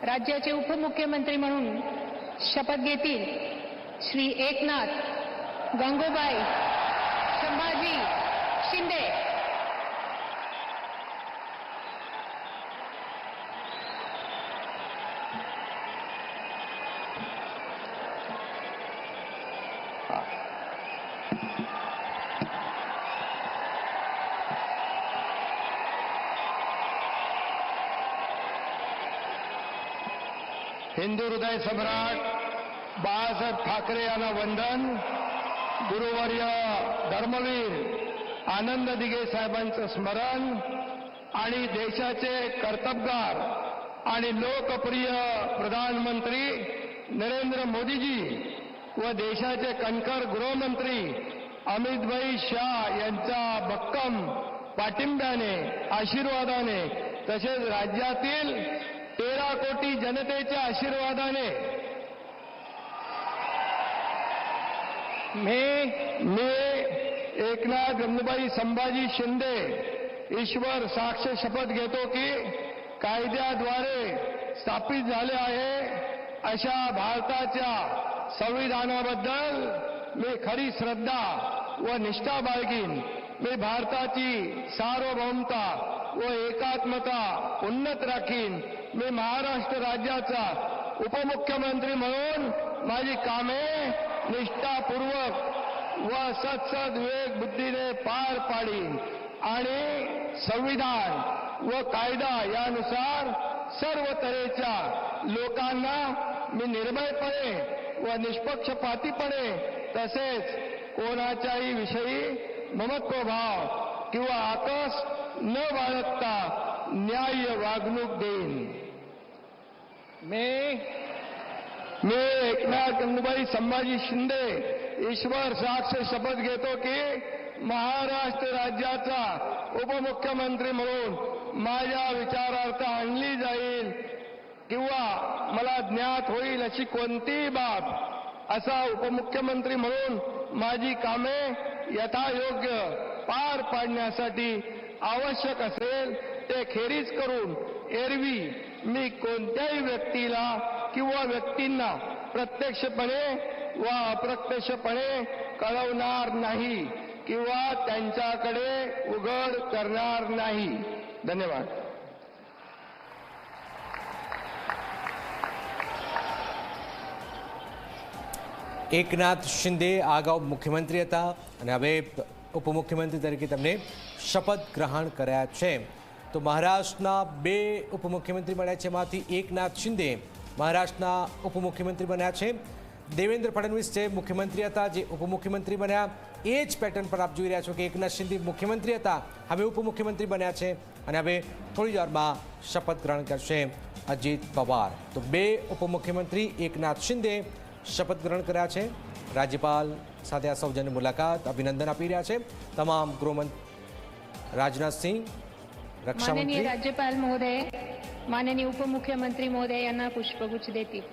राज्याचे उपमुख्यमंत्री म्हणून शपथ घेतील श्री एकनाथ गंगूबाई संभाजी शिंदे। हिंदू हृदय सम्राट बाळासाहेब ठाकरे यांना वंदन। गुरुवर्य धर्मवीर आनंद दिघे साहेबांचं स्मरण आणि देशाचे कर्तबगार आणि लोकप्रिय प्रधानमंत्री नरेंद्र मोदीजी व देशाचे कणखर गृहमंत्री अमितभाई शाह यांच्या भक्कम पाठिंब्याने आशीर्वादाने तसेच राज्यातील 13 कोटी जनतेच्या आशीर्वादाने मी एकनाथ गंगूबाई संभाजी शिंदे ईश्वर साक्ष शपथ घेतो की कायद्याद्वारे स्थापित झाले आहे अशा भारताच्या संविधानाबद्दल मी खरी श्रद्धा व निष्ठा बाळगीन। मी भारताची सार्वभौमता व एकात्मता उन्नत राखीन। मी महाराष्ट्र राज्याचा उपमुख्यमंत्री म्हणून माझी कामे निष्ठापूर्वक व सत्सद विवेक बुद्धीने पार पाडीन आणि संविधान व कायदा यानुसार सर्व तऱ्हेच्या लोकांना मी निर्भयपणे व निष्पक्षपातीपणे तसेच कोणाच्याही विषयी ममत्वभाव किंवा आकस न बाळगता न्याय्य वागणूक देईन। मी एकनाथ गंगूबाई संभाजी शिंदे ईश्वर साक्ष शपथ घेतो की महाराष्ट्र राज्याचा उपमुख्यमंत्री म्हणून माझ्या विचारार्थ आणली जाईल किंवा मला ज्ञात होईल अशी कोणतीही बाब असा उपमुख्यमंत्री म्हणून माझी कामे यथायोग्य पार पाडण्यासाठी आवश्यक असेल ते खेरीज करून एरवी मी कोणत्याही व्यक्तीला किंवा व्यक्तींना प्रत्यक्षपणे व अप्रत्यक्षपणे कळवणार नाही किंवा त्यांच्याकडे उघड करणार नाही। धन्यवाद। एकनाथ शिंदे आगाऊ मुख्यमंत्री હતા અને હવે ઉપમુખ્યમંત્રી તરીકે તેમને શપથ ગ્રહણ કર્યા છે। તો મહારાષ્ટ્રના 2 ઉપમુખ્યમંત્રી બન્યા છે, એમાંથી એકનાથ શિંદે મહારાષ્ટ્રના ઉપમુખ્યમંત્રી બન્યા છે। દેવેન્દ્ર ફડણવીસ જે મુખ્યમંત્રી હતા, જે ઉપમુખ્યમંત્રી બન્યા, એ જ પેટર્ન પર આપ જોઈ રહ્યા છો કે એકનાથ શિંદે મુખ્યમંત્રી હતા, હવે ઉપમુખ્યમંત્રી બન્યા છે અને હવે થોડી વારમાં શપથ ગ્રહણ કરશે અજીત પવાર। તો 2 ઉપમુખ્યમંત્રી એકનાથ શિંદે શપથ ગ્રહણ કર્યા છે। રાજ્યપાલ સાથે આ સૌજન્ય મુલાકાત અભિનંદન આપી રહ્યા છે તમામ ગૃહમંત્રી રાજનાથ સિંહ, રક્ષામંત્રી। माननीय राज्यपाल महोदय, माननीय उपमुख्यमंत्री महोदय यांना पुष्पगुच्छ देतील।